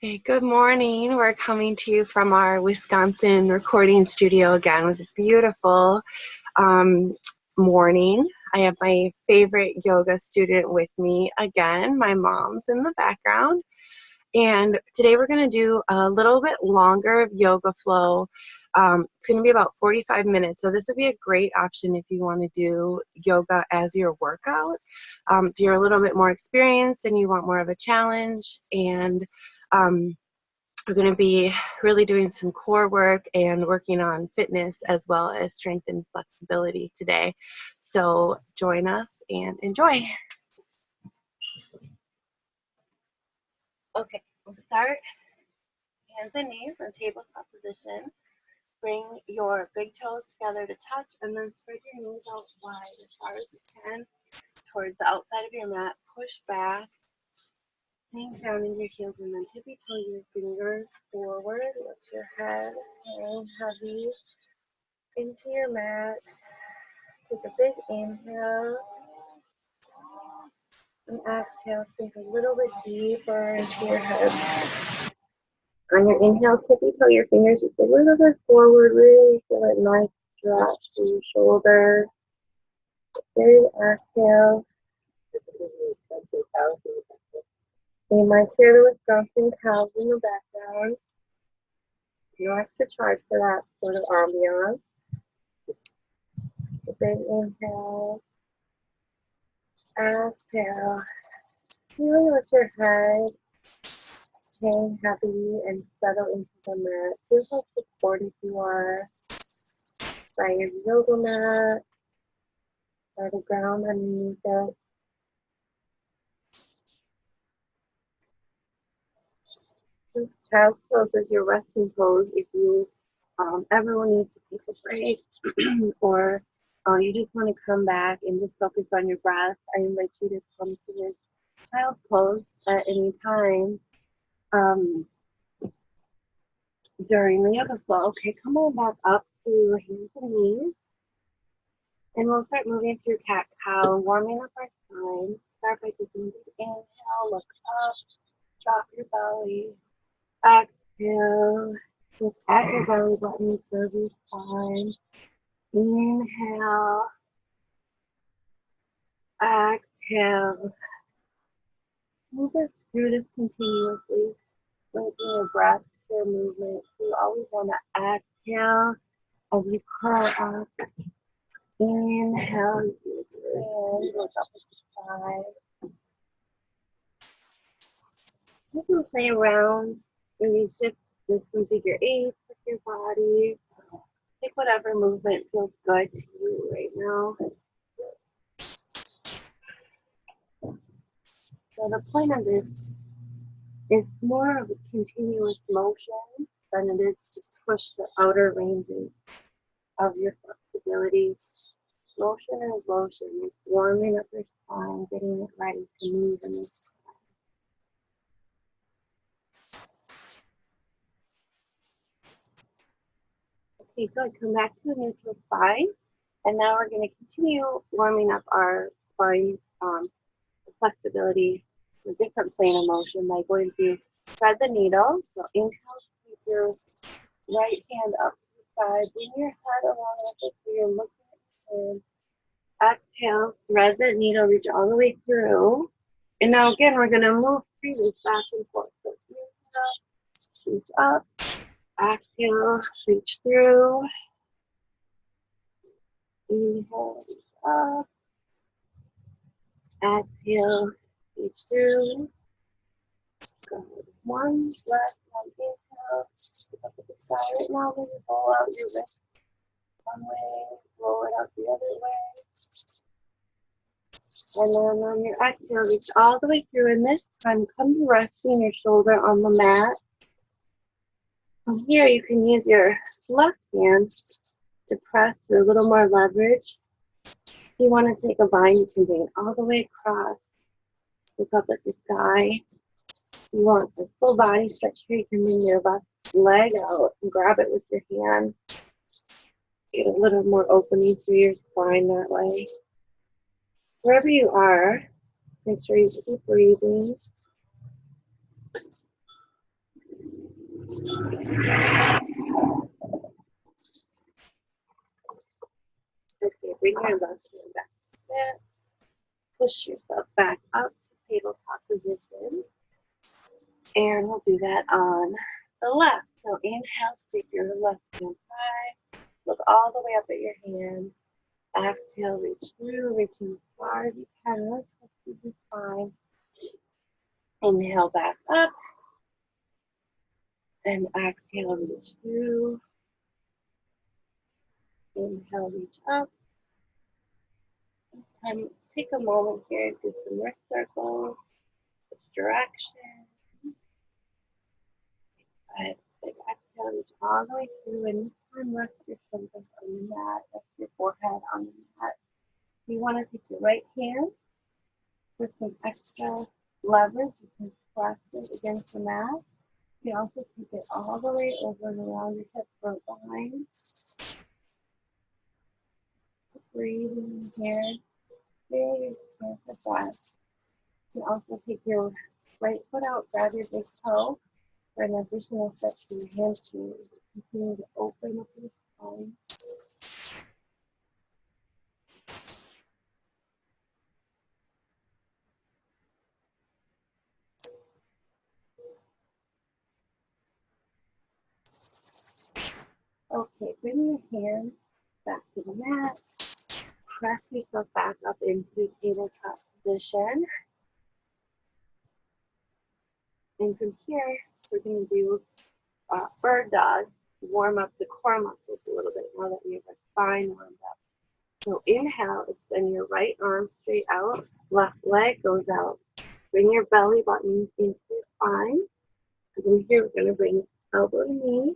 Hey, good morning. We're coming to you from our Wisconsin recording studio again with a beautiful um, morning. I have my favorite yoga student with me again. My mom's in the background. And today we're going to do a little bit longer yoga flow. It's going to be about 45 minutes. So this would be a great option if you want to do yoga as your workout. If you're a little bit more experienced and you want more of a challenge. And we're going to be really doing some core work and working on fitness as well as strength and flexibility today. So join us and enjoy. Okay, we'll start hands and knees in tabletop position. Bring your big toes together to touch and then spread your knees out wide as far as you can towards the outside of your mat. Push back, sink down in your heels and then tippy toe your fingers forward. Lift your head, hang heavy into your mat. Take a big inhale and exhale. Sink a little bit deeper into your head. On your inhale, tippy toe your fingers just a little bit forward. Really feel a nice drop to your shoulder. Big exhale. You might hear the Wisconsin cows in the background. No extra charge for that sort of ambiance. A big inhale. Exhale. Really let your head hang heavy and settle into the mat. Feel how supported you are by your yoga mat, by the ground underneath it. Child's pose is your resting pose if you ever need to take a break or you just want to come back and just focus on your breath. I invite you to come to this child's pose at any time during the yoga flow. Okay, come on back up to hands and knees. And we'll start moving through cat-cow, warming up our spine. Start by taking a big inhale, look up, drop your belly. Exhale, look at your belly button, curve your spine. Inhale, exhale. Move us through this continuously, linking your breath to your movement. So you always want to exhale as you curl up. Inhale, you breathe, look up at the side. You can play around when you shift with some figure eights with your body. Pick whatever movement feels good to you right now. So the point of this is more of a continuous motion than it is to push the outer ranges of your flexibility. Motion is motion. It's warming up your spine, getting it ready to move in this. Okay, good. Come back to a neutral spine. And now we're going to continue warming up our spine flexibility, a different plane of motion by going to thread the needle. So inhale, keep your right hand up to the side. Bring your head along with it so you're looking at the hand. Exhale, thread the needle, reach all the way through. And now again, we're going to move through this back and forth. So inhale, reach up. Exhale, reach through. Inhale, reach up. Exhale, reach through. Good. One last one. Inhale, look up at the sky right now. Maybe roll out your wrist one way, roll it out the other way. And then on your exhale, reach all the way through. And this time, come to resting your shoulder on the mat. From here, you can use your left hand to press for a little more leverage. If you want to take a vine, you can bring it all the way across. Look up at the sky. If you want a full body stretch here, you can bring your left leg out and grab it with your hand. Get a little more opening through your spine that way. Wherever you are, make sure you keep breathing. Okay, bring your left hand back to that. Push yourself back up to tabletop position. And we'll do that on the left. So inhale, take your left hand high. Look all the way up at your hand. Exhale, reach through, reaching as far as you can. Let's keep the spine. Inhale back up. And exhale, reach through. Inhale, reach up. This time, take a moment here and do some wrist circles, switch direction. But big exhale, reach all the way through. And this time, rest your shoulders on the mat, rest your forehead on the mat. You want to take your right hand for some extra leverage. You can press it against the mat. You also take it all the way over and around your hip for a bind. Breathing here. Big expansive breath. You can also take your right foot out, grab your big toe for an additional step to your hamstring. Continue to open up your spine. Okay, bring your hands back to the mat. Press yourself back up into tabletop position. And from here, we're going to do bird dog. Warm up the core muscles a little bit now that we have our spine warmed up. So inhale, extend your right arm straight out. Left leg goes out. Bring your belly button into your spine. And from here, we're going to bring elbow to knee.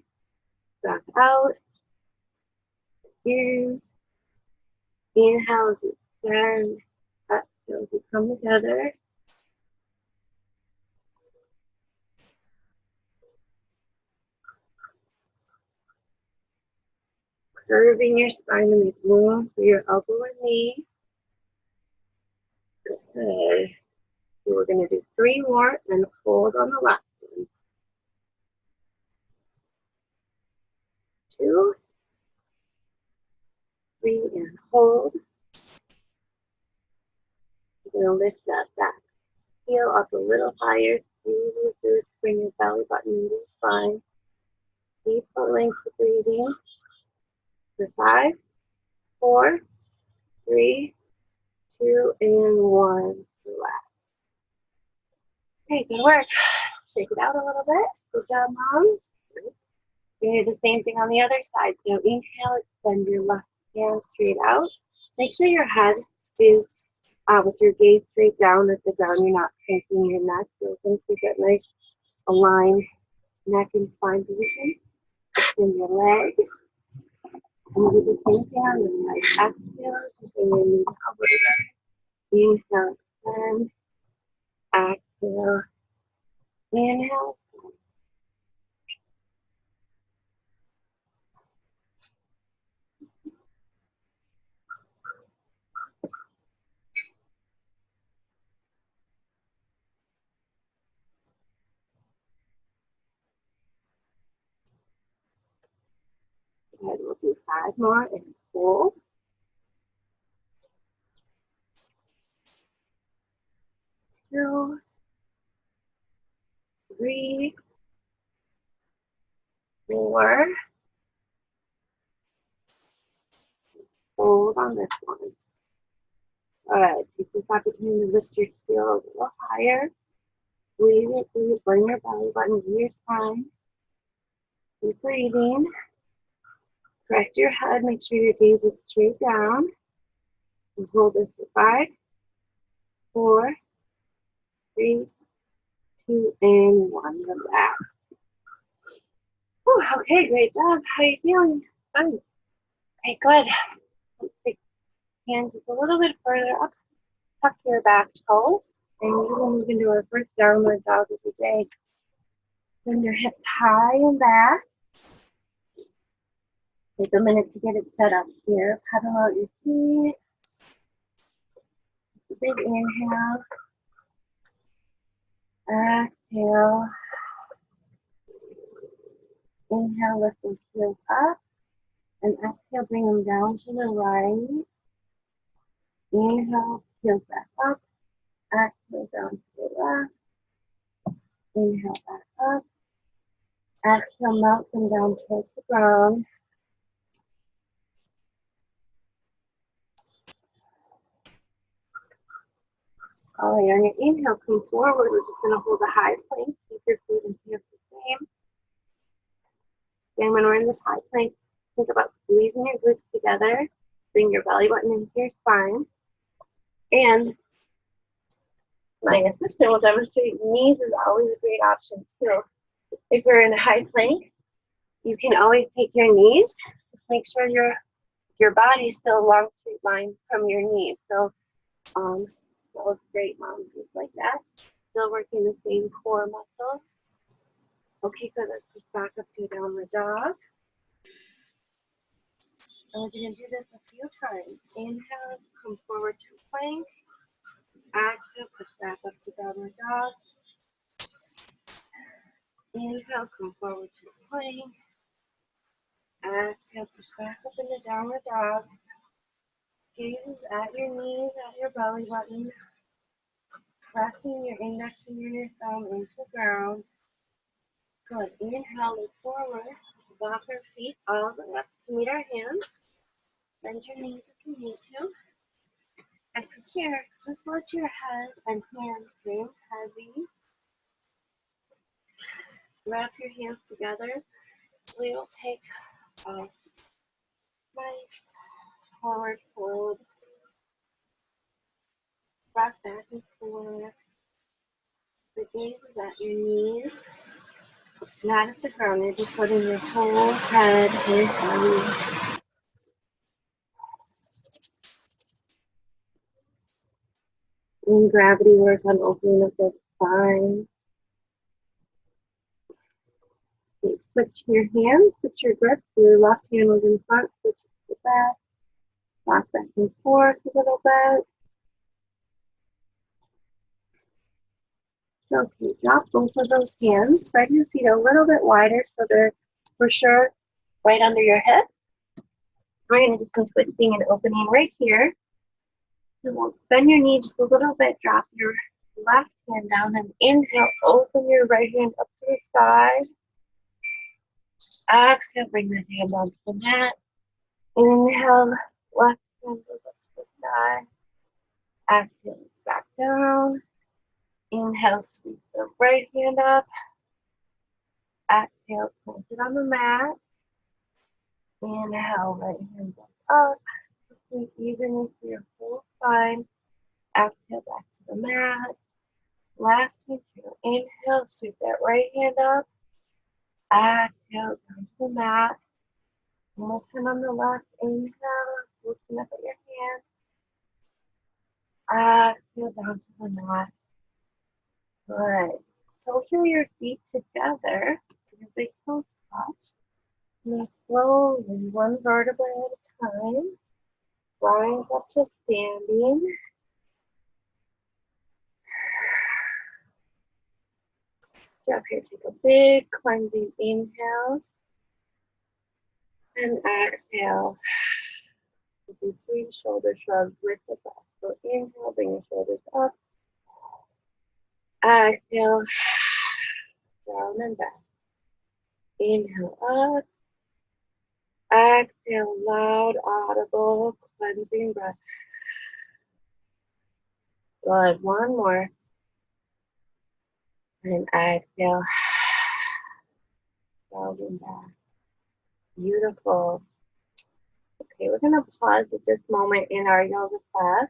Back out. In. Inhale as you extend. Exhale as you come together. Curving your spine to make room for your elbow and knee. Good. So we're going to do 3 more and hold on the last one. 2, 3, and hold. You're going to lift that back heel up a little higher. Squeeze your glutes, bring your belly button into the spine. Keep full length of breathing. For 5, 4, 3, 2, and 1. Relax. Okay, good work. Shake it out a little bit. Good job, Mom. You're going to do the same thing on the other side. So inhale, extend your left hand straight out. Make sure your head is with your gaze straight down at the ground. You're not cranking your neck. You're going to keep that nice aligned neck and spine position. Extend your leg. And do the same thing on the right. Exhale, bring your knees over the inhale, extend. Exhale. Inhale. And we'll do 5 more and hold. 2, 3, 4. Hold on this one. All right, take this opportunity to lift your heel a little higher. Squeeze it through, bring your belly button to your spine. Keep breathing. Correct your head, make sure your gaze is straight down. And hold this for 5, 4, 3, 2, and 1. Relax. Whew, okay, great job. How are you feeling? Fun. Okay, good. Let's take hands just a little bit further up. Tuck your back toes. And we're going to move into our first downward dog of the day. Bring your hips high and back. Take a minute to get it set up here. Pedal out your feet. Big inhale. Exhale. Inhale, lift those heels up. And exhale, bring them down to the right. Inhale, heels back up. Exhale, down to the left. Inhale, back up. Exhale, melt them down towards the ground. All right, on your inhale, come forward. We're just going to hold a high plank. Keep your feet and hands the same. And when we're in this high plank, think about squeezing your glutes together. Bring your belly button into your spine. And my assistant will demonstrate knees is always a great option too. If you're in a high plank, you can always take your knees. Just make sure your body's still a long straight line from your knees. So that looks great, mom. Just like that. Still working the same core muscles. Okay, good. Let's push back up to downward dog. And we're going to do this a few times. Inhale, come forward to plank. Exhale, push back up to downward dog. Inhale, come forward to plank. Exhale, push back up into downward dog. Gaze at your knees, at your belly button. Pressing your index finger and your thumb into the ground. Good. Inhale, look forward. Walk our feet all the way up to meet our hands. Bend your knees if you need to. And from here, just let your head and hands dream heavy. Wrap your hands together. We will take a nice forward fold. Rock back and forth. The gaze is at your knees, not at the ground. You're just letting your whole head very heavy. And gravity work on opening up the spine. Switch your hands, switch your grip. Your left hand was in front, switch to the back. Rock back and forth a little bit. Okay, drop both of those hands. Spread your feet a little bit wider so they're for sure right under your hip. We're going to do some twisting and opening right here. So we'll bend your knee just a little bit, drop your left hand down, and inhale, open your right hand up to the side. Exhale, bring that hand down to the mat. Inhale, left hand goes up to the side. Exhale, back down. Inhale, sweep the right hand up. Exhale, plant it on the mat. Inhale, right hand up. Squeeze evenly through your whole spine. Exhale, back to the mat. Last time through. Inhale, sweep that right hand up. Exhale, down to the mat. One more time on the left. Inhale, looking up at your hand. Exhale, down to the mat. Good. So heel your feet together. Your big toes touch. And then slowly, one vertebra at a time, rise up to standing. Up here, take a big cleansing inhale. And exhale. Do 3 shoulder shrugs with the breath. So inhale, bring your shoulders up. Exhale, down and back. Inhale up. Exhale, loud, audible, cleansing breath. Good. One more. And exhale, down and back. Beautiful. Okay, we're going to pause at this moment in our yoga class.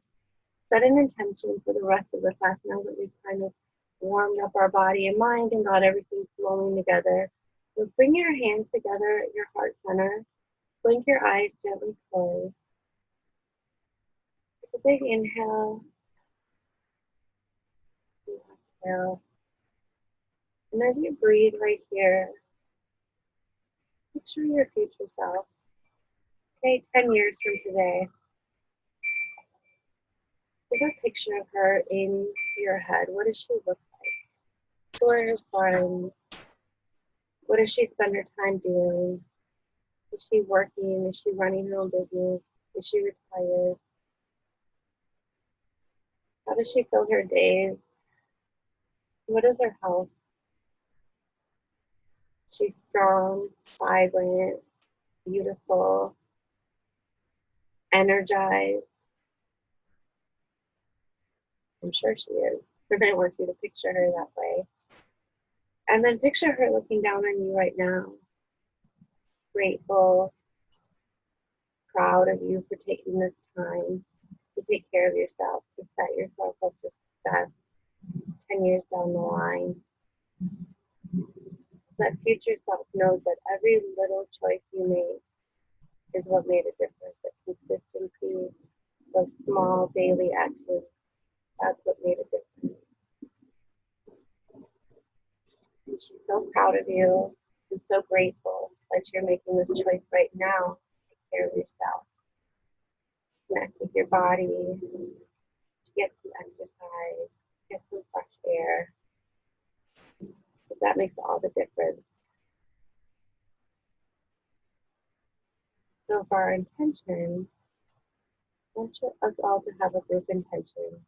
Set an intention for the rest of the class now that we've kind of warmed up our body and mind and got everything flowing together. So bring your hands together at your heart center. Blink your eyes, gently close. Take a big inhale. Exhale. And as you breathe right here, picture your future self. Okay, 10 years from today. Take a picture of her in your head. What does she look like? Who are her friends? What does she spend her time doing? Is she working? Is she running her own business? Is she retired? How does she fill her days? What is her health? She's strong, vibrant, beautiful, energized. I'm sure she is. But I want you to picture her that way. And then picture her looking down on you right now. Grateful, proud of you for taking this time to take care of yourself, to set yourself up for success 10 years down the line. That future self knows that every little choice you made is what made a difference. That consistency, those small daily actions, that's what made a difference. And she's so proud of you and so grateful that you're making this choice right now to take care of yourself. Connect with your body, get some exercise, get some fresh air. That makes all the difference. So for our intention, I want us all to have a group intention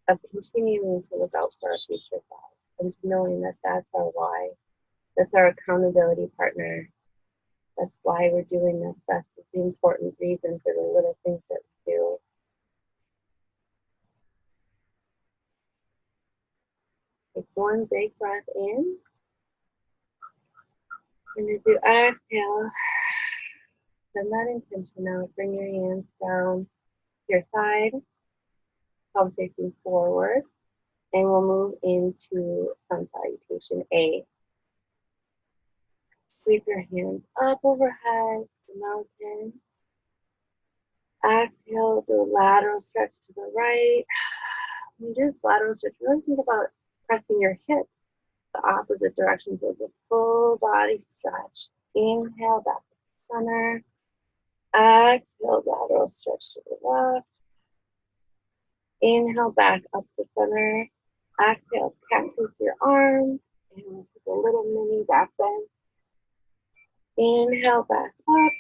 of continuing to look out for our future self and knowing that that's our why. That's our accountability partner. That's why we're doing this. That's the important reason for the little things that we do. Take one big breath in. And as you exhale, send that intention out. Bring your hands down to your side, palms facing forward. And we'll move into sun salutation A. Sweep your hands up overhead, the mountain. Exhale, do a lateral stretch to the right. When you do this lateral stretch, really think about pressing your hips the opposite direction, so it's a full body stretch. Inhale, back to the center. Exhale, lateral stretch to the left. Inhale, back up to center. Exhale, cactus your arms. And we'll take a little mini back bend. Inhale, back up.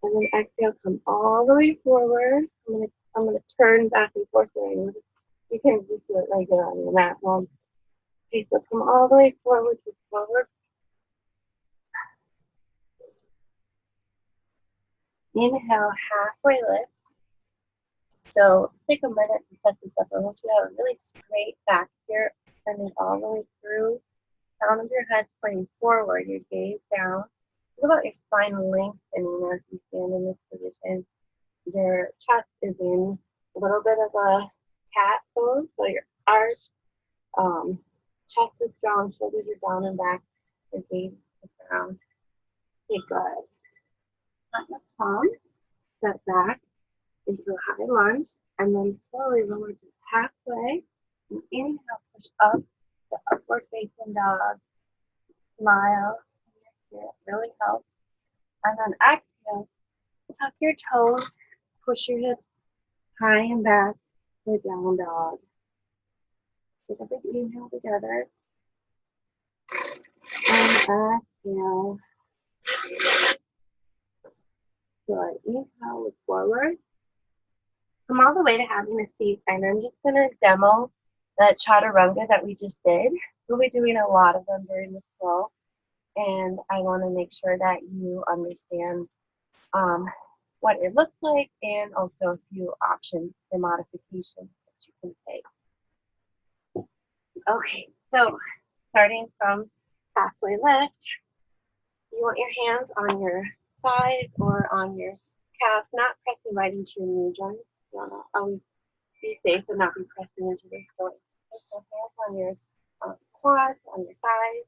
And then exhale, come all the way forward. I'm gonna turn back and forth there. You can just do it right there on your mat. Okay, so come all the way forward to forward. Inhale, halfway lift. So take a minute to set this up. I want you to have a really straight back here, extending all the way through. Crown of your head pointing forward, your gaze down. Think about your spine lengthening as you stand in this position. Your chest is in a little bit of a cat pose, so your arch, chest is strong, shoulders are down and back, your gaze is down. Okay, good. Let your palm set back into a high lunge, and then slowly lower just halfway. And inhale, push up to upward facing dog. Smile. It really helps. And then exhale, tuck your toes, push your hips high and back for down dog. Take a big inhale together. And exhale. Good. Inhale, look forward. Come all the way to having a seat, and I'm just going to demo that chaturanga that we just did. We'll be doing a lot of them during this flow, and I want to make sure that you understand what it looks like and also a few options for modifications that you can take. Okay, so starting from halfway lift, you want your hands on your thighs or on your calves, not pressing right into your knee joints. You want to always be safe and not be pressing into the joints. So hands on your quads, on your thighs.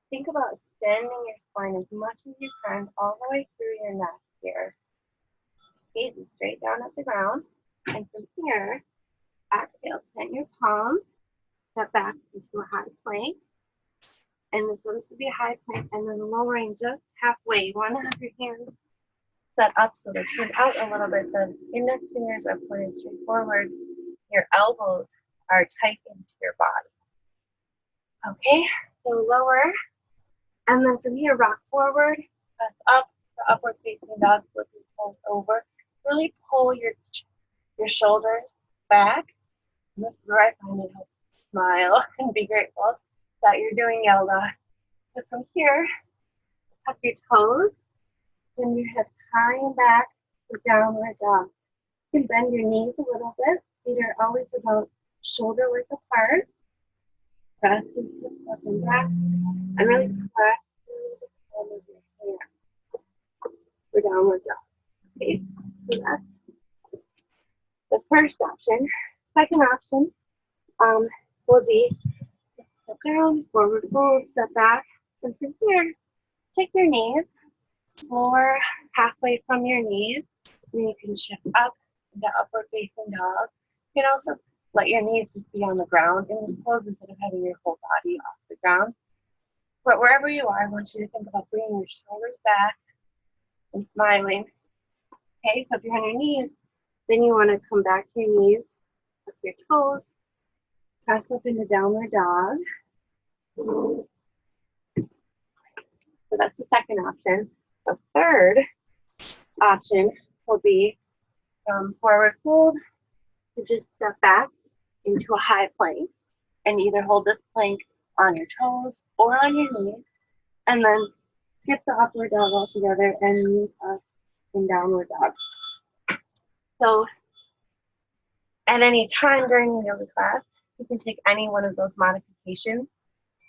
Think about extending your spine as much as you can all the way through your neck here. Gaze is straight down at the ground. And from here, exhale, plant your palms, step back into a high plank. And this one's to be a high plank, and then lowering just halfway. You want to have your hands set up so they're turned out a little bit. The index fingers are pointed straight forward. Your elbows are tight into your body. Okay, so lower And then from here, rock forward, press up to upward facing dog, flip your toes over. Really pull your shoulders back. And this is where I find it helps smile and be grateful that you're doing yoga. So from here, tuck your toes, and your hips high and back to downward dog. You can bend your knees a little bit. Feet are always about shoulder width apart. Press your hips up and back, and really press through the palm of your hand for downward dog. Okay, so that's the first option. Second option will be step down, forward fold, step back, and from here, take your knees, lower halfway from your knees, and you can shift up into upward facing dog. You can also let your knees just be on the ground in this pose instead of having your whole body off the ground. But wherever you are, I want you to think about bringing your shoulders back and smiling. Okay, so if you're on your knees, then you want to come back to your knees, tuck your toes, press up into downward dog. So that's the second option. The third option will be from forward fold to just step back into a high plank and either hold this plank on your toes or on your knees, and then skip the upward dog altogether and meet us in downward dog. So at any time during the yoga class, you can take any one of those modifications,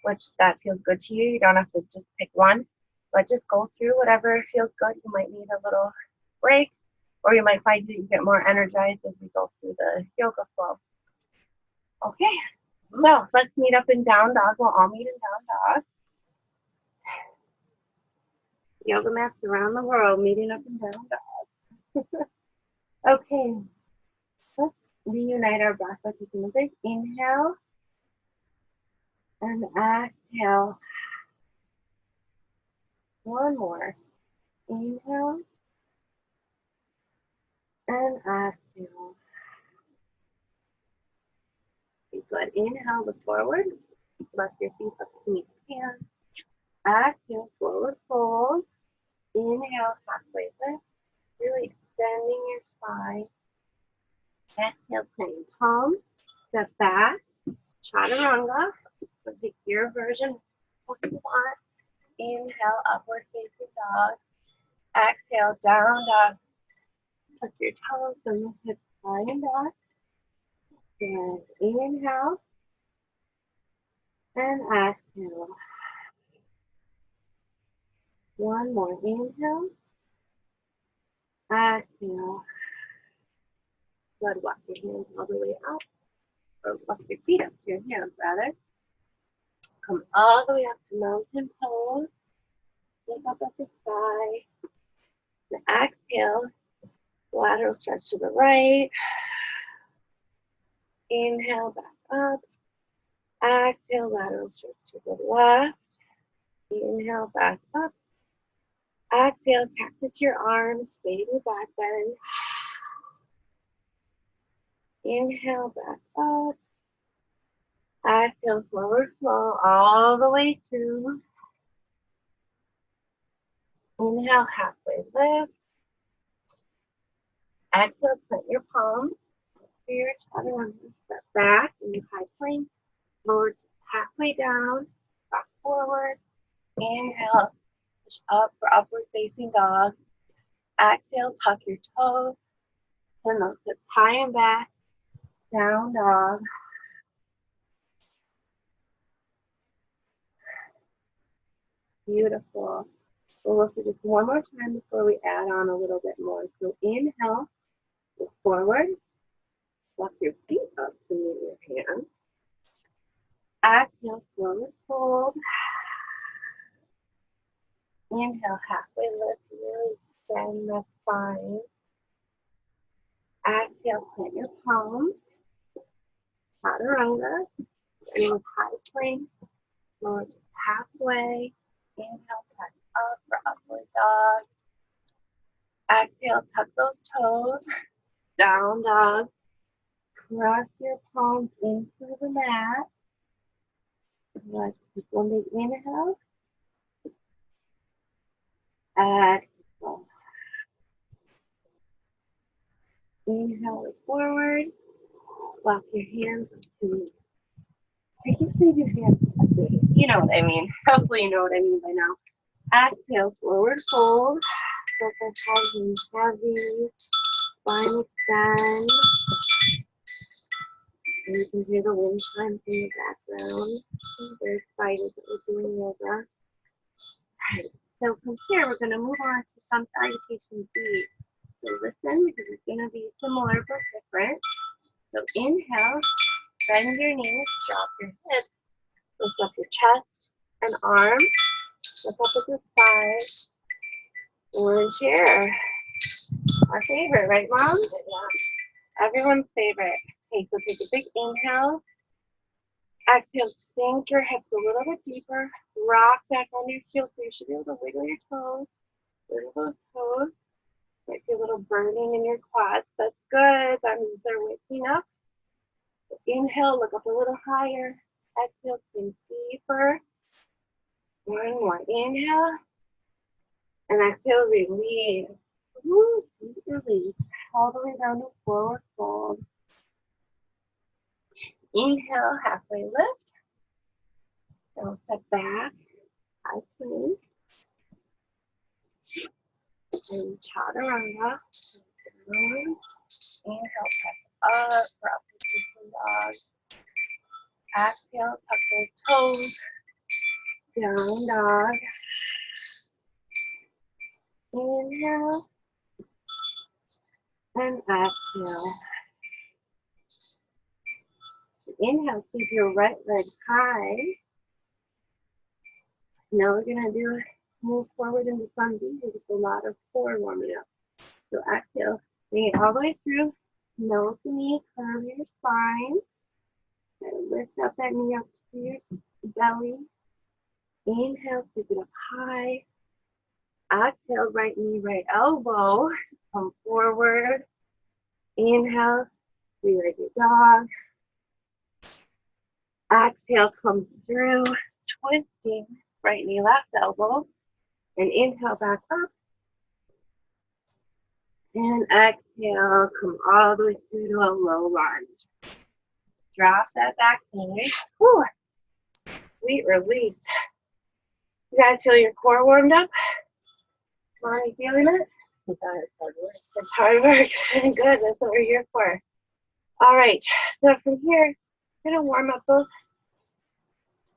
which that feels good to you. You don't have to just pick one, but just go through whatever feels good. You might need a little break, or you might find that you get more energized as we go through the yoga flow. Okay, so let's meet up in down dog. We'll all meet in down dog. Yoga mats around the world meeting up in down dog. Okay, let's reunite our breath by taking a big inhale and exhale. One more. Inhale and exhale. Okay, good. Inhale, look forward. Lift your feet up to meet the hands. Exhale, forward fold. Inhale, halfway lift. Really extending your spine. Exhale, plant your palms. Step back. Chaturanga. So take your version of what you want. Inhale, upward facing dog. Exhale, down dog. Tuck your toes, bring your hips high and back. And inhale. And exhale. One more. Inhale. Exhale. Good. Walk your hands all the way up. Or walk your feet up to your hands, rather. Come all the way up to mountain pose. Look up at the sky. And exhale. Lateral stretch to the right. Inhale, back up. Exhale, lateral stretch to the left. Inhale, back up. Exhale, cactus your arms, baby back bend. Inhale, back up. Exhale, forward flow all the way through. Inhale, halfway lift. Exhale, plant your palms. Your chaturanga, step back in your high plank. Lower halfway down, back forward. Inhale, push up for upward facing dog. Exhale, tuck your toes. Send those hips high and back. Down dog. Beautiful. We'll look at this one more time before we add on a little bit more. So inhale, look forward. Walk your feet up to meet your hands. Exhale, forward fold. Inhale, halfway lift. Really extend the spine. Exhale, plant your palms. Chaturanga. Starting with high plank. Lower halfway. Inhale, press up for upward dog. Exhale, tuck those toes. Down dog. Press your palms into the mat. Let's take one big inhale. Exhale. Inhale it forward. Lock your hands to. I keep saying your hands. You know what I mean. Hopefully you know what I mean by now. Exhale, forward fold. Focus heavy and heavy. Spine extend. And you can hear the wind chimes in the background. I'm very excited that we're doing yoga. Right. So from here, we're going to move on to some salutation beat. So listen, because it's going to be similar but different. So inhale, bend your knees, drop your hips, lift up your chest and arms, lift up at the side, and share. Our favorite, right, Mom? Yeah. Everyone's favorite. Okay, so take a big inhale. Exhale, sink your hips a little bit deeper. Rock back on your heels so you should be able to wiggle your toes. Wiggle those toes. Might be a little burning in your quads. That's good. That means they're waking up. So inhale, look up a little higher. Exhale, sink deeper. One more. Inhale. And exhale, release. Woo, sweet release. All the way down to forward fold. Inhale, halfway lift. Now step back. High plank. And chaturanga. Down. Inhale, press up for up facing dog. Exhale, tuck those toes. Down dog. Inhale. And exhale. Inhale, keep your right leg high. Now we're going to move forward into sun B with a lot of core warming up. So exhale, bring it all the way through. Nose to knee, curve your spine. And lift up that knee up to your belly. Inhale, keep it up high. Exhale, right knee, right elbow. Come forward. Inhale, three-legged dog. Exhale, come through, twisting right knee, left elbow. And inhale back up. And exhale, come all the way through to a low lunge. Drop that back knee. Whew. Sweet release. You guys feel your core warmed up? Are you feeling it? It's hard work. It's hard work. Good, that's what we're here for. All right, so from here, we're going to warm up both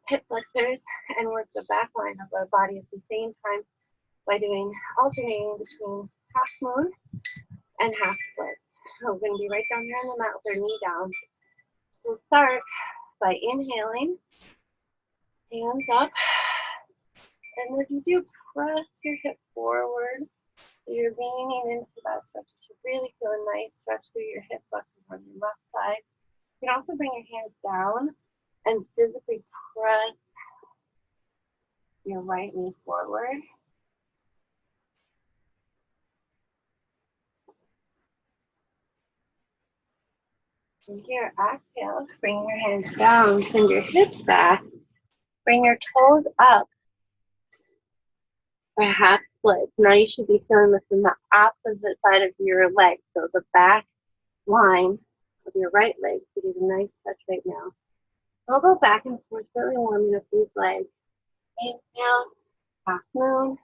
hip flexors and work the back line of our body at the same time by doing alternating between half moon and half split. So we're going to be right down here on the mat with our knee down. So we'll start by inhaling, hands up, and as you do, press your hip forward. So you're leaning into that stretch. You should really feel a nice stretch through your hip flexors on your left side. You can also bring your hands down and physically press your right knee forward. And here, exhale, bring your hands down, send your hips back, bring your toes up for half split. Now you should be feeling this in the opposite side of your leg, so the back line of your right leg. So get a nice stretch right now. We'll go back and forth, really warming up these legs. Inhale, half moon.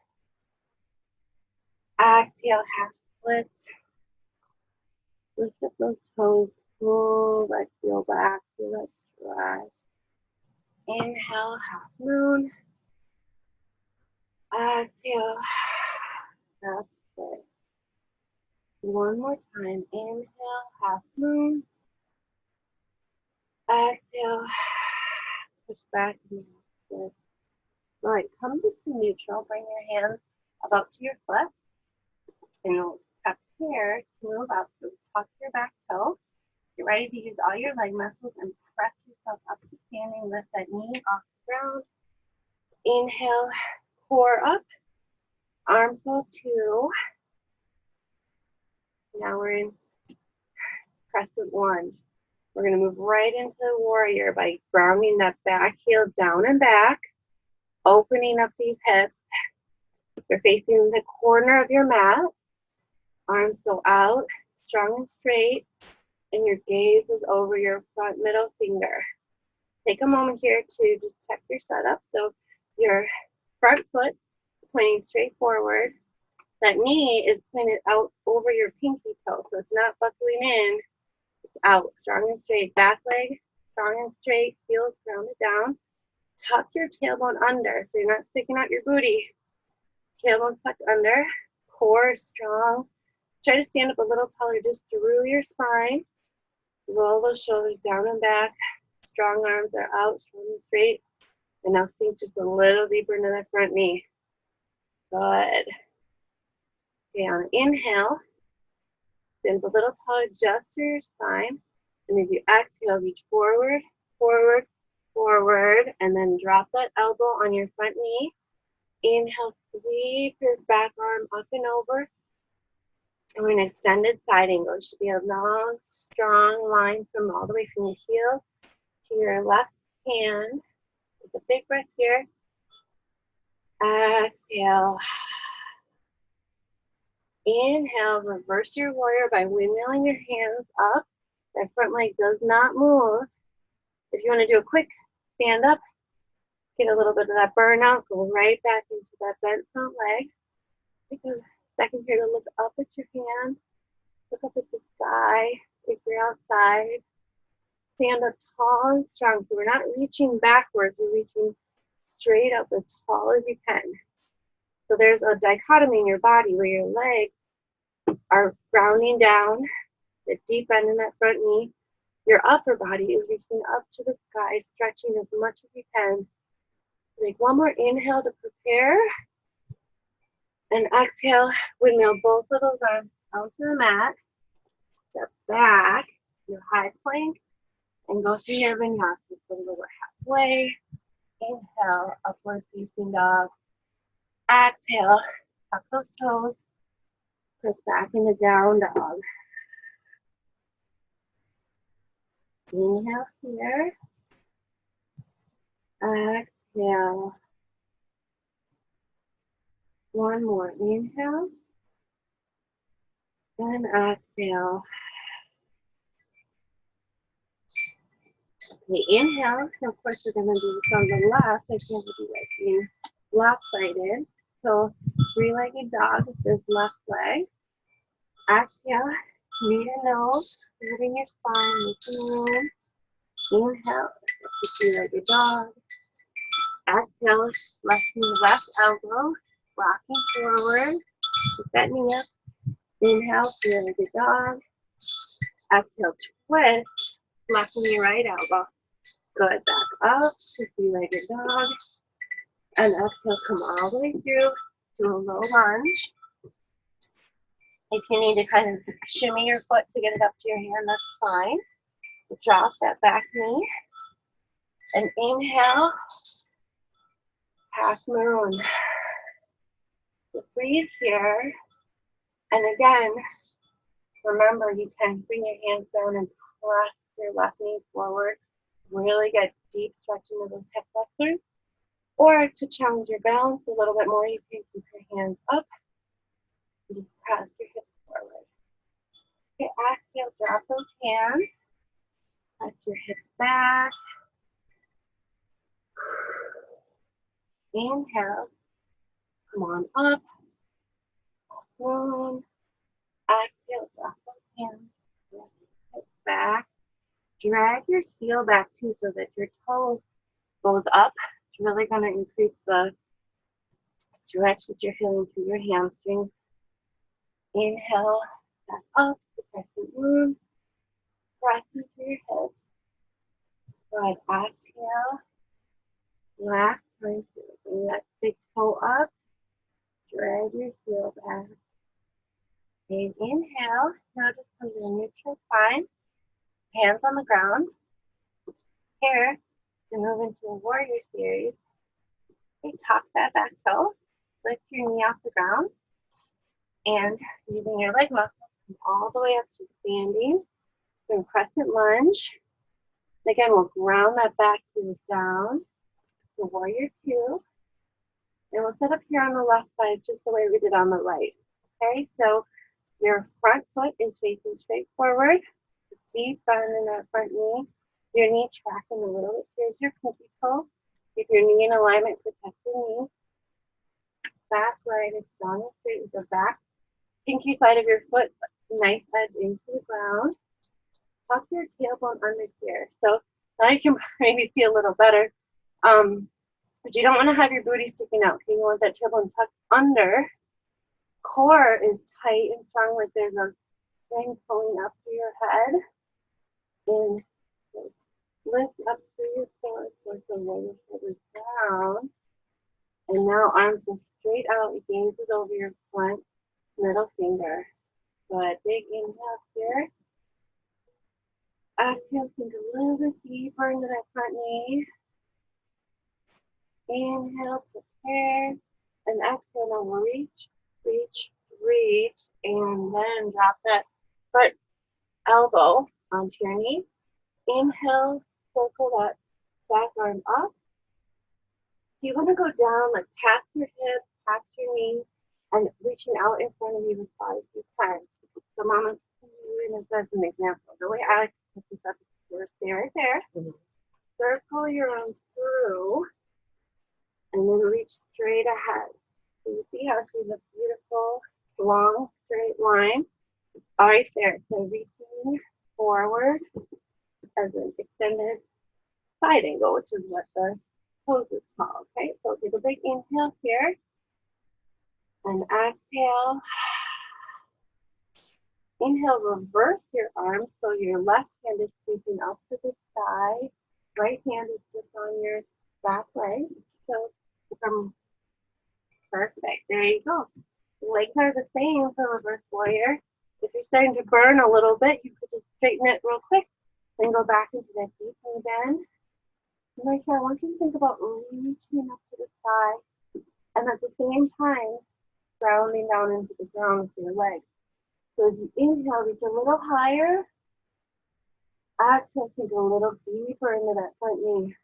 Exhale, half split. Lift up those toes. Pull that heel back. Feel that stretch. Inhale, half moon. Exhale, half split. One more time. Inhale, half moon. Exhale, push back and half split. All right, come just to neutral. Bring your hands about to your foot. And up here to move up. So tuck your back toe. Get ready to use all your leg muscles and press yourself up to standing. Lift that knee off the ground. Inhale, core up. Arms go to. Now we're in crescent lunge. We're going to move right into warrior by grounding that back heel down and back. Opening up these hips. You're facing the corner of your mat. Arms go out, strong and straight, and your gaze is over your front middle finger. Take a moment here to just check your setup. So your front foot is pointing straight forward. That knee is pointed out over your pinky toe, so it's not buckling in. It's out, strong and straight. Back leg, strong and straight. Heels grounded down. Tuck your tailbone under, so you're not sticking out your booty. Tailbone tucked under. Core strong. Try to stand up a little taller just through your spine. Roll those shoulders down and back. Strong arms are out, strong and straight. And now sink just a little deeper into that front knee. Good. Okay, on inhale, stand a little taller just through your spine. And as you exhale, reach forward, forward, forward, and then drop that elbow on your front knee. Inhale, sweep your back arm up and over. And we're in extended side angle. It should be a long, strong line from all the way from your heel to your left hand. Take a big breath here. Exhale. Inhale, reverse your warrior by windmilling your hands up. That front leg does not move. If you want to do a quick stand up, get a little bit of that burnout, go right back into that bent front leg. Take a second here to look up at your hand, look up at the sky, if you're outside. Stand up tall and strong. So we're not reaching backwards, we're reaching straight up as tall as you can. So there's a dichotomy in your body where your legs are grounding down, the deep end in that front knee. Your upper body is reaching up to the sky, stretching as much as you can. Take one more inhale to prepare. And exhale, windmill both of those arms onto the mat. Step back, your high plank, and go through your vinyasa. So we're halfway. Inhale, upward facing dog. Exhale, tuck those toes. Press back into down dog. Inhale here. Exhale. One more. Inhale. And exhale. Okay, inhale. So of course we're going to do this on the left. I can't do like being lopsided. So three-legged dog with this left leg. Exhale. Knee to nose. Moving your spine. Making room. Inhale. The three-legged dog. Exhale. Left knee, left elbow. Rocking forward. Put that knee up. Inhale. Three-legged dog. Exhale. Twist. Left knee, right elbow. Good. Back up to three-legged dog. And exhale, come all the way through to a low lunge. If you need to kind of shimmy your foot to get it up to your hand, that's fine. Drop that back knee. And inhale. Half moon. So breathe here. And again, remember you can bring your hands down and press your left knee forward. Really get deep stretch into those hip flexors. Or to challenge your balance a little bit more, you can keep your hands up and just press your hips forward. Okay, exhale, drop those hands. Press your hips back. Inhale. Come on up. Moon. Exhale, drop those hands. Press your hips back. Drag your heel back too so that your toe goes up. It's really going to increase the stretch that you're feeling through your hamstrings. Inhale, back up, crescent moon, press into your hips. Good, exhale, last time, bring that big toe up, drag your heel back. And inhale, now just come to a neutral spine, hands on the ground. Here, to move into a warrior series. Okay, tuck that back toe, lift your knee off the ground, and using your leg muscles, come all the way up to standing. Then crescent lunge. Again, we'll ground that back heel down to warrior two. And we'll set up here on the left side just the way we did on the right. Okay, so your front foot is facing straight forward. Deep bend in that front knee. Your knee tracking a little bit towards your pinky toe. Keep your knee in alignment, protect your knee. Back leg is strong and straight with the back pinky side of your foot, nice edge into the ground. Tuck your tailbone under here. So now you can maybe see a little better. But you don't want to have your booty sticking out. Okay? You want that tailbone tucked under. Core is tight and strong, like there's a thing pulling up through your head. And lift up through your core towards the lower shoulders down. And now arms go straight out, gaze is over your front middle finger. Good. Big inhale here. Exhale, sink a little bit deeper into that front knee. Inhale, prepare. And exhale, now we'll reach, reach, reach. And then drop that front elbow onto your knee. Inhale, circle that back arm up. So you want to go down, like past your hips, past your knee, and reaching out in front of you as far as you can. So mama, this as an example. The way I like to put this up is stay right there. Circle your arms through, and then reach straight ahead. So you see how she's a beautiful, long, straight line. Right there. So reaching forward as an extended side angle, which is what the pose is called. Okay, so take a big inhale here. And exhale. Inhale, reverse your arms so your left hand is sweeping up to the side. Right hand is just on your back leg. So perfect. There you go. Legs are the same for reverse warrior. If you're starting to burn a little bit, you could just straighten it real quick. Then go back into that deep and bend. And right here, I want you to think about reaching up to the side. And at the same time, grounding down into the ground with your legs. So as you inhale, reach a little higher. Exhale, sink a little deeper into that front knee.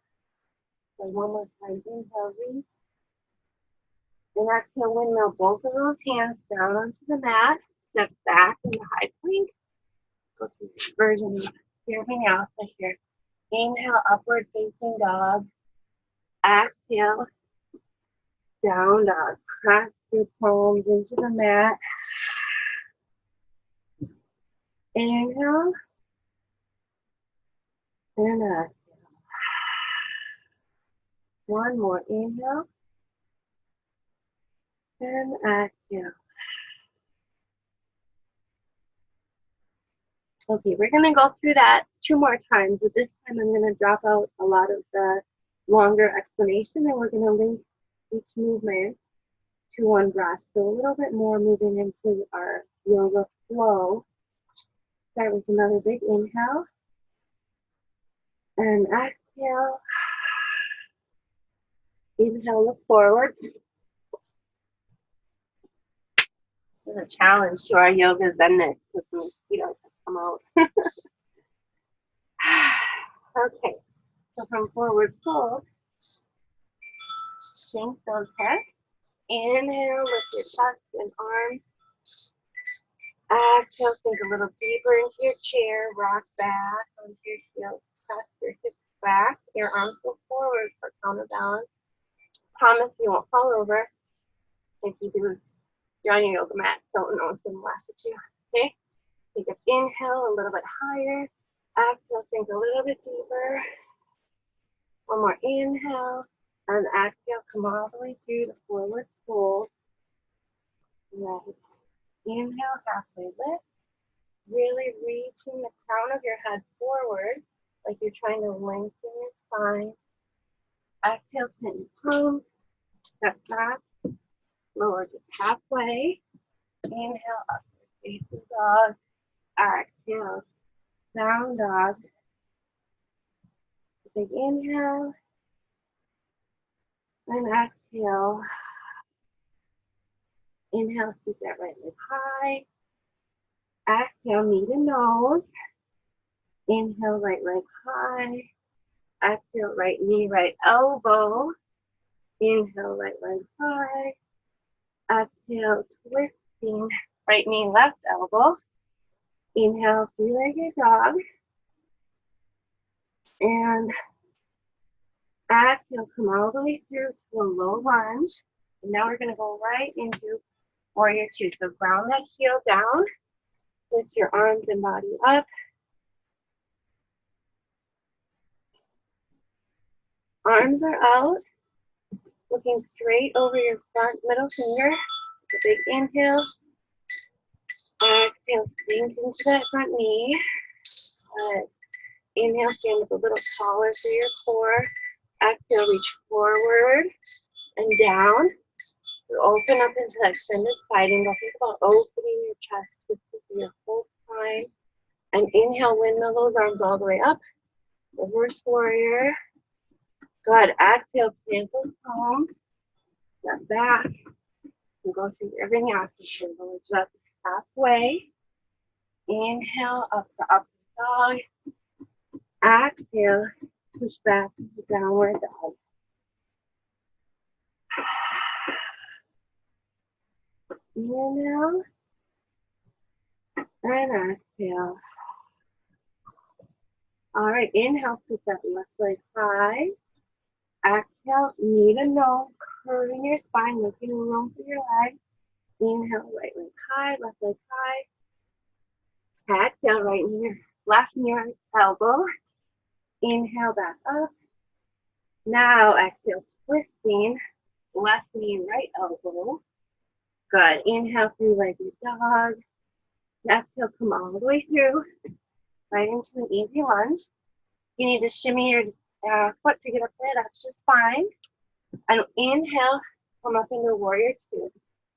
So one more time, inhale, reach. And exhale, windmill both of those hands down onto the mat. Step back into high plank. Go through this version of your vinyasa here. Inhale, upward facing dog. Exhale, down dog. Press your palms into the mat. Inhale. And exhale. One more inhale. And exhale. Okay, we're going to go through that 2 more times, but this time I'm going to drop out a lot of the longer explanation, and we're going to link each movement to one breath. So a little bit more moving into our yoga flow. Start with another big inhale. And exhale. Inhale, look forward. There's a challenge to our yoga zenness because the mosquitoes have come out. Okay, so from forward fold, sink those hips. Inhale, lift your chest and arms. Exhale, sink a little deeper into your chair. Rock back onto your heels. Press your hips back. Your arms go forward for counterbalance. Promise you won't fall over. If you do, you're on your yoga mat, so no one's going to laugh at you. Okay? Take an inhale a little bit higher. Exhale, sink a little bit deeper. One more inhale. And exhale, come all the way through the forward fold. Right. Inhale, halfway lift. Really reaching the crown of your head forward, like you're trying to lengthen your spine. Exhale, plant your palms. Step back. Lower just halfway. Inhale, up facing dog. Exhale, down dog. Big inhale. And exhale. Inhale, keep that right leg high. Exhale, knee to nose. Inhale, right leg high. Exhale, right knee, right elbow. Inhale, right leg high. Exhale, twisting right knee, left elbow. Inhale, three-legged dog. And exhale, come all the way through to a low lunge. And now we're going to go right into warrior two. So ground that heel down. Lift your arms and body up. Arms are out. Looking straight over your front middle finger. A big inhale. Exhale, sink into that front knee. Inhale, stand up a little taller through your core. Exhale, reach forward and down. Open up into that extended side angle. Think about opening your chest just for your whole spine. And inhale, windmill those arms all the way up. Reverse warrior. Good. Exhale, plant those palms. Step back. And go through your vinyasa. We're just halfway. Inhale, up to upward dog. Exhale, push back to the downward dog. Inhale and exhale. All right, inhale, scoop that left leg high. Exhale, knee to nose, curving your spine, making room for your leg. Inhale, right leg high, left leg high. Exhale, right knee, left knee, right elbow. Inhale, back up. Now exhale, twisting, left knee, right elbow. Good. Inhale, three-legged dog. Exhale, come all the way through, right into an easy lunge. You need to shimmy your foot to get up there. That's just fine. And inhale, come up into warrior two.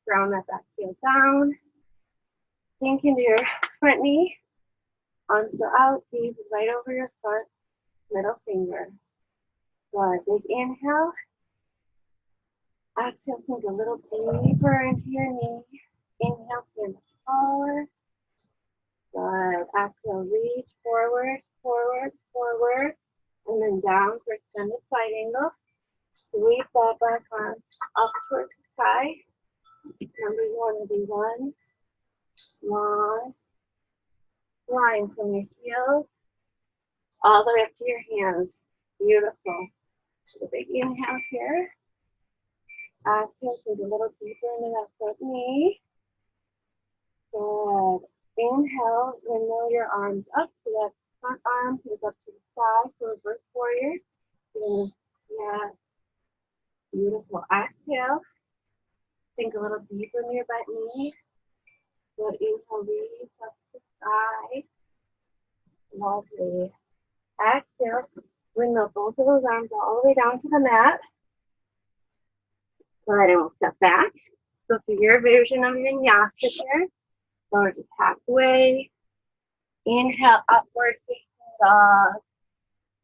Ground that back heel down. Sink into your front knee. Arms go out, gaze right over your front middle finger. Good. Big inhale. Exhale, sink a little deeper into your knee. Inhale, stand up taller. Good. Exhale, reach forward, forward, forward, and then down for extended side angle. Sweep that back arm up towards the sky. Remember, you want to be one long line from your heels all the way up to your hands. Beautiful. So a big inhale here. Exhale, take a little deeper into that front knee. Good. Inhale, windmill your arms up so that front arm is up to the side for reverse warrior. Yeah. Beautiful. Exhale. Sink a little deeper in your butt knee. Good. Inhale, reach up to the side. Lovely. Exhale. Windmill both of those arms all the way down to the mat. Good. And we'll step back. Go through your version of vinyasa here. So we're just halfway. Inhale, upward facing dog.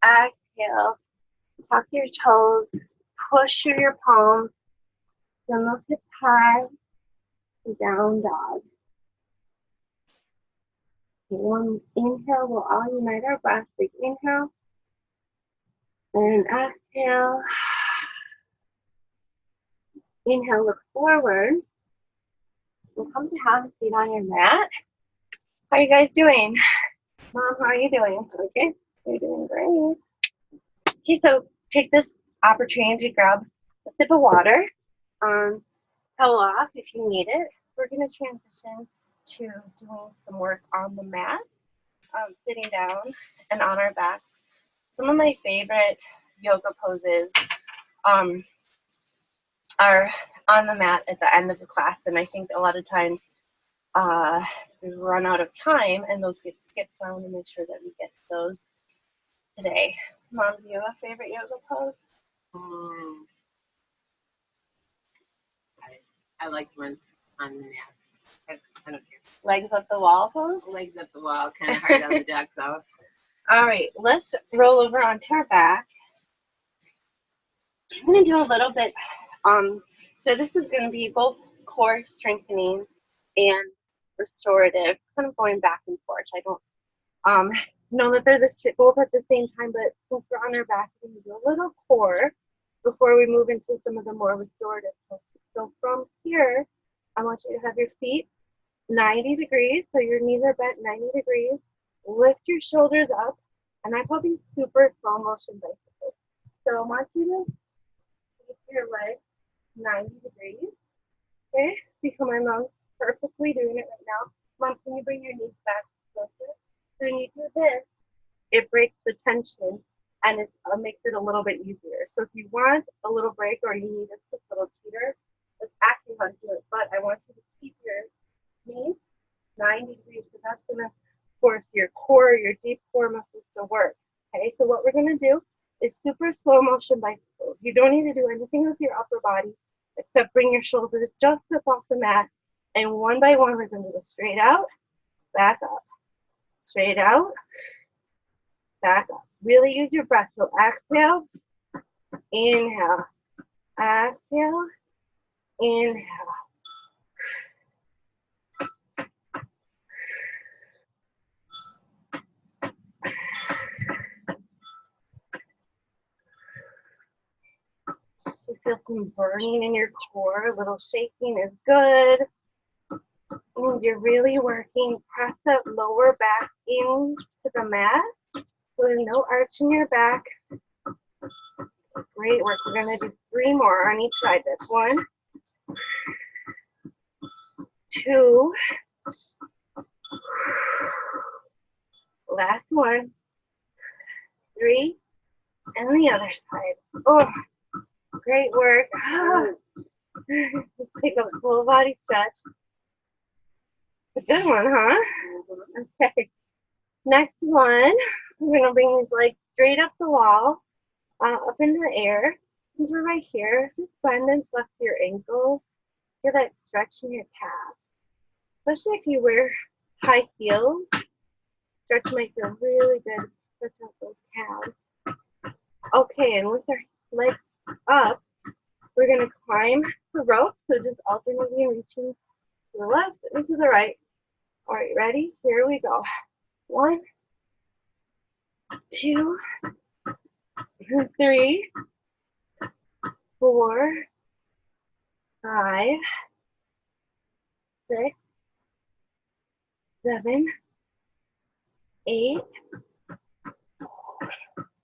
Exhale. Tuck your toes. Push through your palms. Send those hips high. Down dog. One inhale, we'll all unite our breath. Big inhale. And exhale. Inhale, look forward. We'll come to have a seat on your mat. How are you guys doing? Mom, how are you doing? Okay, you're doing great. Okay, so take this opportunity to grab a sip of water. Towel off if you need it. We're going to transition to doing some work on the mat, sitting down and on our backs. Some of my favorite yoga poses are on the mat at the end of the class, and I think a lot of times we run out of time and those get skipped, so I want to make sure that we get to those today. Mom, do you have a favorite yoga pose? I like ones on the mat. I don't care. Legs up the wall pose? Legs up the wall, kind of hard on the deck though. All right, let's roll over onto our back. I'm going to do a little bit, so this is going to be both core strengthening and restorative, kind of going back and forth. I don't know that they're both at the same time, but since we're on our back, we're going to do a little core before we move into some of the more restorative poses. So from here, I want you to have your feet 90 degrees, so your knees are bent 90 degrees. Lift your shoulders up, and I call these super slow motion bicycles. So I want you to keep your legs 90 degrees. Okay, see how my mom's perfectly doing it right now. Mom, can you bring your knees back closer? So when you do this, it breaks the tension and it makes it a little bit easier. So if you want a little break or you need a quick little cheater, that's actually how to do it. But I want you to keep your knees 90 degrees because that's going to force your core, your deep core muscles to work. Okay, so what we're going to do is super slow motion bicycles. You don't need to do anything with your upper body except bring your shoulders just up off the mat. And one by one, we're going to go straight out, back up, straight out, back up. Really use your breath. So exhale, inhale, exhale, inhale. You feel some burning in your core. A little shaking is good. And you're really working. Press that lower back into the mat. So there's no arch in your back. Great work. We're going to do 3 more on each side. That's 1, 2. Last one. 3. And the other side. Oh, great work. Let's take a full body stretch. A good one, huh? Okay. Next one, we're going to bring these legs straight up the wall, up in the air. Since we're right here, just bend and flex your ankles. Feel that stretch in your calf. Especially if you wear high heels, stretch might feel really good. Stretch out those calves. Okay, and with our legs up, we're going to climb the rope. So just alternately reaching to the left and to the right. All right, ready? Here we go. 1, 2, 3, 4, 5, 6, 7, 8,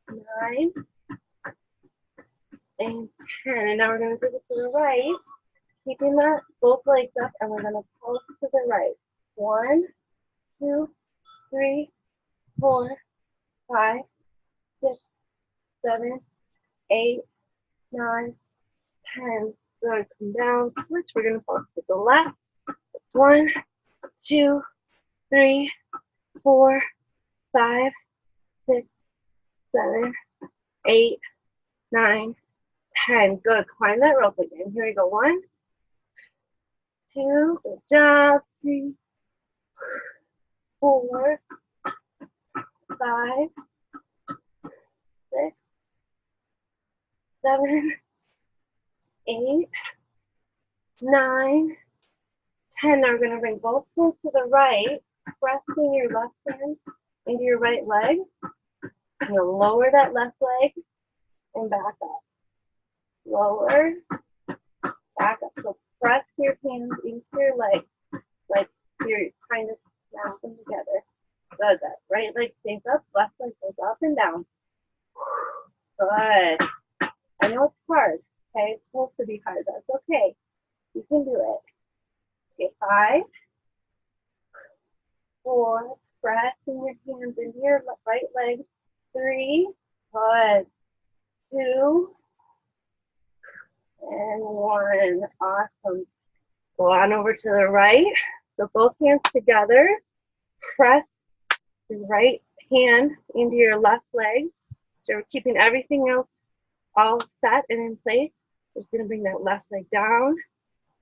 9, and 10. And now we're going to take it to the right, keeping that both legs up, and we're going to pulse to the right. 1, 2, 3, 4, 5, 6, 7, 8, 9, 10. Good. Come down, switch. We're going to pulse to the left. 1, 2, 3, 4, 5, 6, 7, 8, 9, 10. Good. Climb that rope again. Here we go. 1, 2. Good job. 3, 4, 5, 6, 7, 8, 9, 10. Now we're going to bring both hands to the right, pressing your left hand into your right leg. And you'll lower that left leg and back up. Lower, back up. So press your hands into your leg like you're trying to smash them together. Good. That right leg stays up, left leg goes up and down. Good. I know it's hard. Okay, it's supposed to be hard. That's okay. You can do it. Okay, 5, 4, pressing your hands into your right leg. 3, good. 2, and 1. Awesome. Go on over to the right. So both hands together. Press the right hand into your left leg. So we're keeping everything else all set and in place. Just going to bring that left leg down,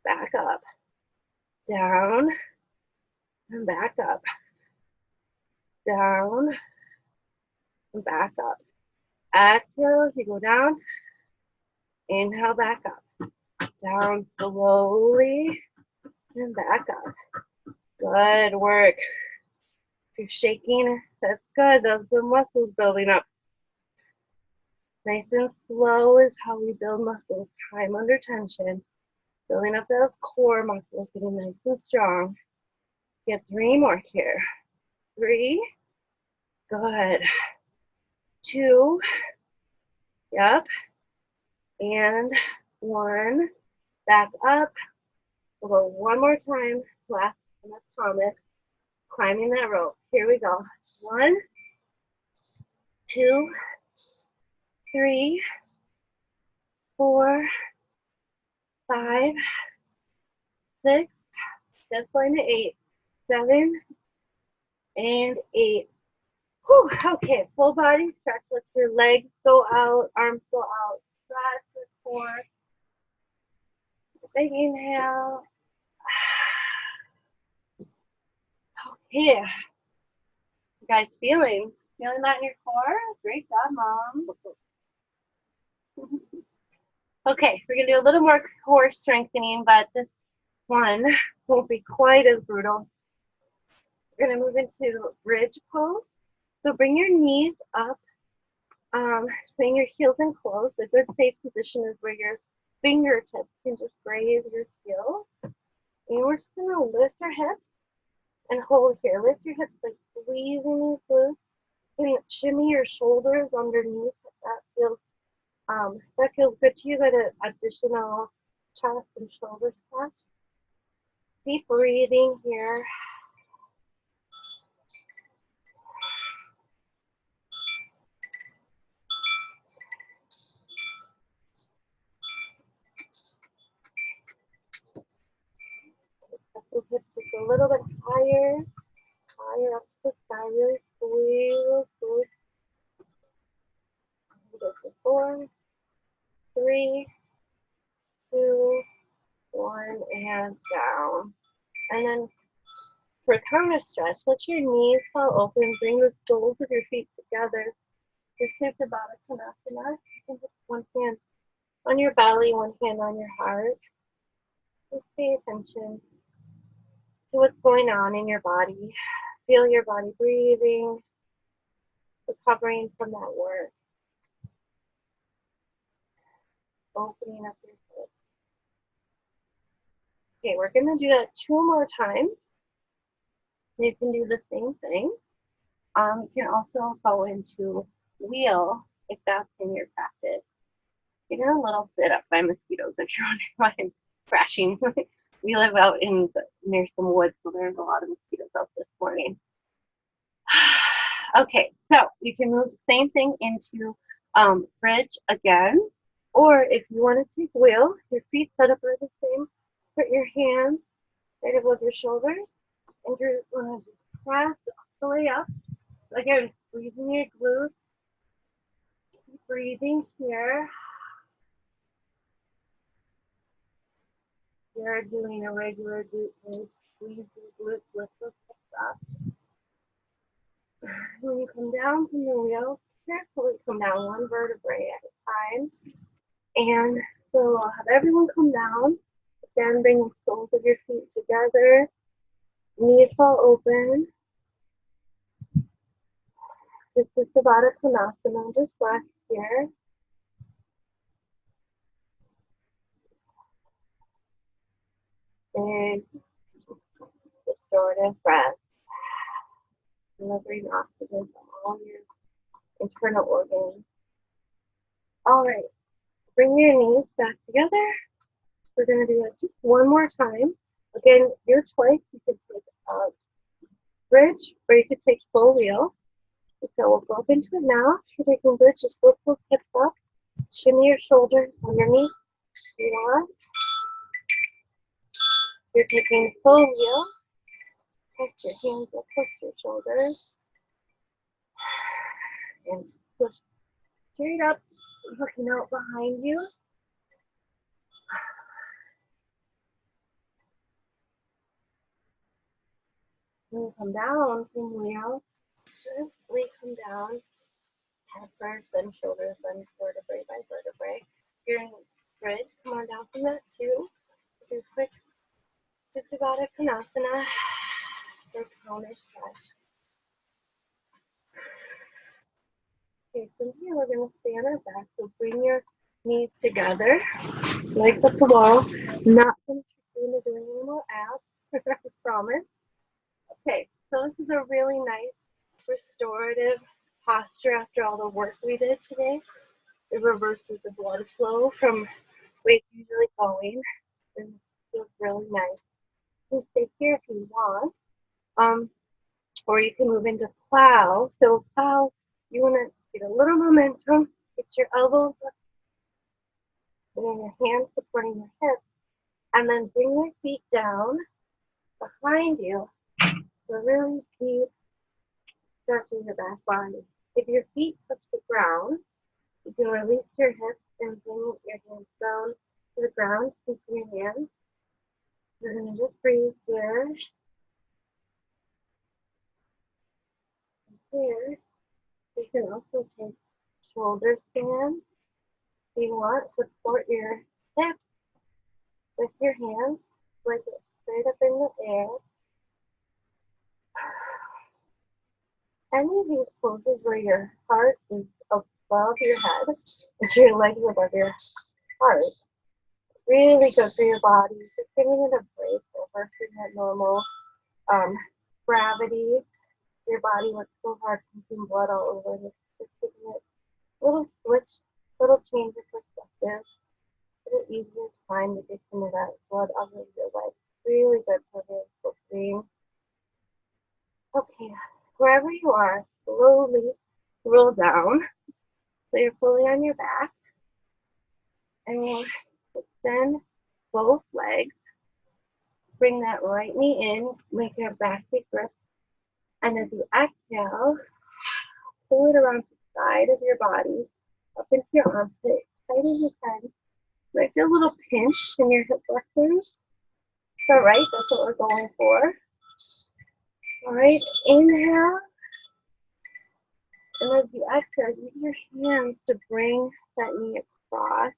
back up, down, and back up, down, and back up. Exhale as you go down. Inhale, back up. Down slowly, and back up. Good work. If you're shaking, that's good. Those are the muscles building up. Nice and slow is how we build muscles. Time under tension. Building up those core muscles, getting nice and strong. Get 3 more here. 3. Good. 2. Yep. And 1. Back up. We'll go one more time. Last one, I promise. Climbing that rope. Here we go. 1, 2, 3, 4, 5, 6. Just going to 8, 7, and 8. Whew, okay, full body stretch. Let your legs go out, arms go out. Stretch your core. Big inhale. Okay. You guys feeling that in your core? Great job, Mom. Okay, we're going to do a little more core strengthening, but this one won't be quite as brutal. We're going to move into bridge pose. So bring your knees up, bring your heels in close. A good safe position is where your fingertips can just graze your heels. And we're just going to lift our hips and hold here. Lift your hips by squeezing these glutes. And shimmy your shoulders underneath. That feels good to you. That additional chest and shoulder stretch. Deep breathing here. The hips just a little bit higher up to the sky. Really squeeze, squeeze. Go for 4, 3, 2, 1, and down. And then for a counter stretch, let your knees fall open. Bring the soles of your feet together. Just Sept Konasana. You can put one hand on your belly, one hand on your heart. Just pay attention to what's going on in your body. Feel your body breathing, recovering from that work. Opening up your hips. Okay, we're going to do that 2 more times. You can do the same thing. You can also go into wheel if that's in your practice. Getting a little bit up by mosquitoes if you're wondering why I'm crashing. We live out near some woods, so there's a lot of mosquitoes out this morning. Okay, so you can move the same thing into bridge again, or if you want to take wheel, your feet set up are the same. Put your hands right above your shoulders, and you're going to just press all the way up. Again, squeezing your glutes. Keep breathing here. You're doing a regular glute move. Squeeze your glutes, lift those hips up. When you come down from the wheel, carefully come down one vertebrae at a time. And so I'll have everyone come down. Again, bring the soles of your feet together. Knees fall open. This is Konasana. Just rest here. And restorative breath. Delivering oxygen to all your internal organs. All right. Bring your knees back together. We're going to do it just one more time. Again, your choice. You could take a bridge or you could take full wheel. So we'll go up into it now. If you're taking bridge, just lift those hips up. Shimmy your shoulders underneath. 1. You're taking full wheel. Press your hands up, press your shoulders. And push straight up, looking out behind you. When you come down from wheel, gently come down. Head first, then shoulders, then vertebrae by vertebrae. You're in bridge. Come on down from that too. Do a quick Sept Konasana for counter stretch. Okay, from here we're going to stay on our back. So bring your knees together, legs up the wall. Not going to trick you into doing any more abs, I promise. Okay, so this is a really nice restorative posture after all the work we did today. It reverses the blood flow from where it's usually going, and it feels really nice. You can stay here if you want, or you can move into plow. So plow, you want to get a little momentum, get your elbows up, and then your hands supporting your hips, and then bring your feet down behind you. So really deep stretching your back body. If your feet touch the ground, you can release your hips and bring your hands down to the ground. Keep your hands. You're going to just breathe here and here. You can also take shoulder stand. If you want, support your hips with your hands, like it straight up in the air. Any of these poses where your heart is above your head and your legs above your heart, really good for your body. Just giving it a break, reversing that normal gravity. Your body works so hard pumping blood all over, and just giving it a little switch, little change of perspective, a little easier time to get some of that blood out of your legs. Really good for the breathing. Okay, wherever you are, slowly roll down so you're fully on your back, and extend both legs. Bring that right knee in, make a back big grip, and as you exhale, pull it around to the side of your body, up into your armpit, tight as you can. Might feel a little pinch in your hip flexors. It's all right, that's what we're going for. All right, inhale. And as you exhale, use your hands to bring that knee across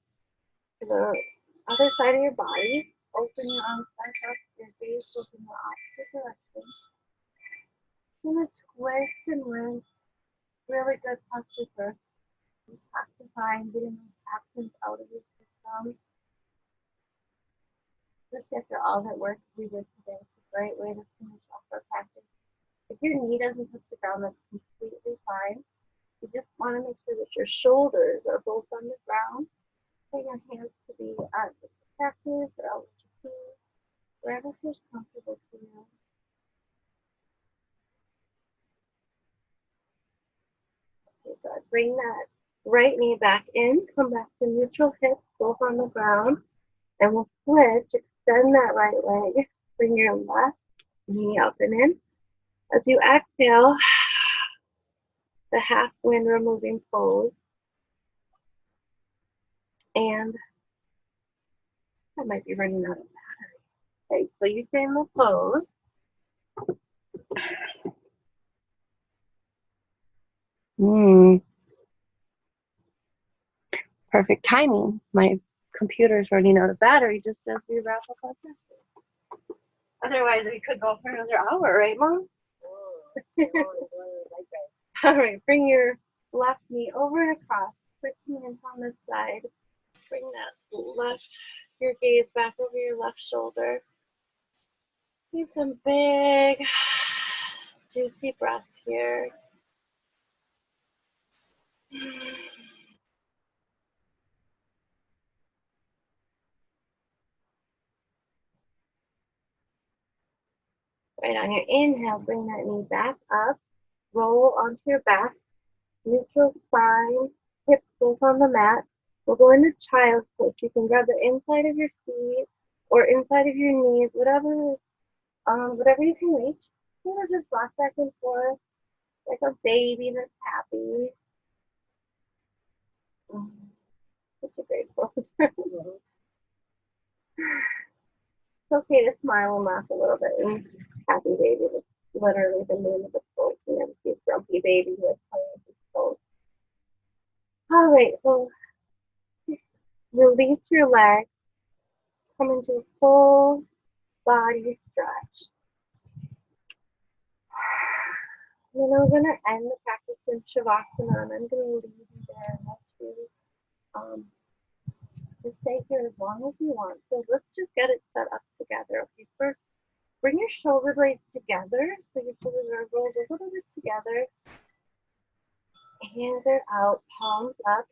to the other side of your body. Open your arms back up, your gaze goes in the opposite direction. You're going to twist and rinse. Really good posture for detoxifying, getting those toxins out of your system. Especially after all that work we did today. It's a great way to finish off our practice. If your knee doesn't touch the ground, that's completely fine. You just want to make sure that your shoulders are both on the ground. Bring your hands to be at the practice or out with your feet, wherever feels comfortable to you. Okay, good. Bring that right knee back in. Come back to neutral hips, both on the ground. And we'll switch. Extend that right leg. Bring your left knee up and in. As you exhale, the half wind removing pose. And I might be running out of battery. Okay, so you stay in the pose. Perfect timing. My computer's running out of battery just as we wrap up our practice. Otherwise, we could go for another hour, right, Mom? All right, bring your left knee over and across. Quick hands on this side. Bring your gaze back over your left shoulder. Take some big, juicy breaths here. Right on your inhale, bring that knee back up. Roll onto your back. Neutral spine, hips both on the mat. We'll go into child's pose. You can grab the inside of your feet or inside of your knees, whatever you can reach. You know, just rock back and forth like a baby that's happy. Such a great pose. It's okay to smile and laugh a little bit. And happy baby is literally the name of the pose. You never see a grumpy baby who is playing with his pose. All right, so release your leg. Come into a full body stretch. And then we're going to end the practice in shavasana, and I'm going to leave you there and let you just stay here as long as you want. So let's just get it set up together. Okay, first, bring your shoulder blades together so your shoulders are rolled a little bit together. Hands are out, palms up,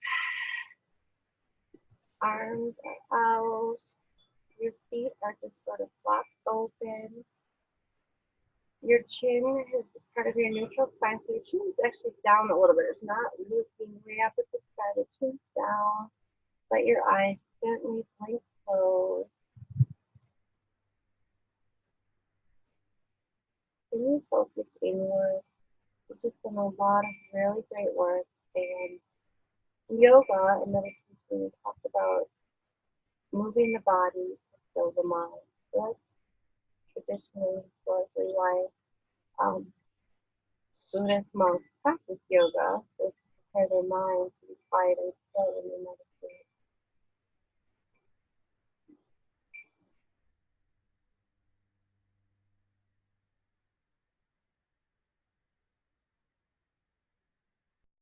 arms are out. Your feet are just sort of flopped open. Your chin is part of your neutral spine, so your chin is actually down a little bit. It's not looking way up at the sky. The chin's down. Let your eyes gently blink closed. Can you focus inward? You've just done a lot of really great work. And in yoga and meditation, we talk about moving the body to fill the mind. So that's traditionally, historically, why Buddhist monks practice yoga, is to prepare their mind to be quiet and still in their meditation.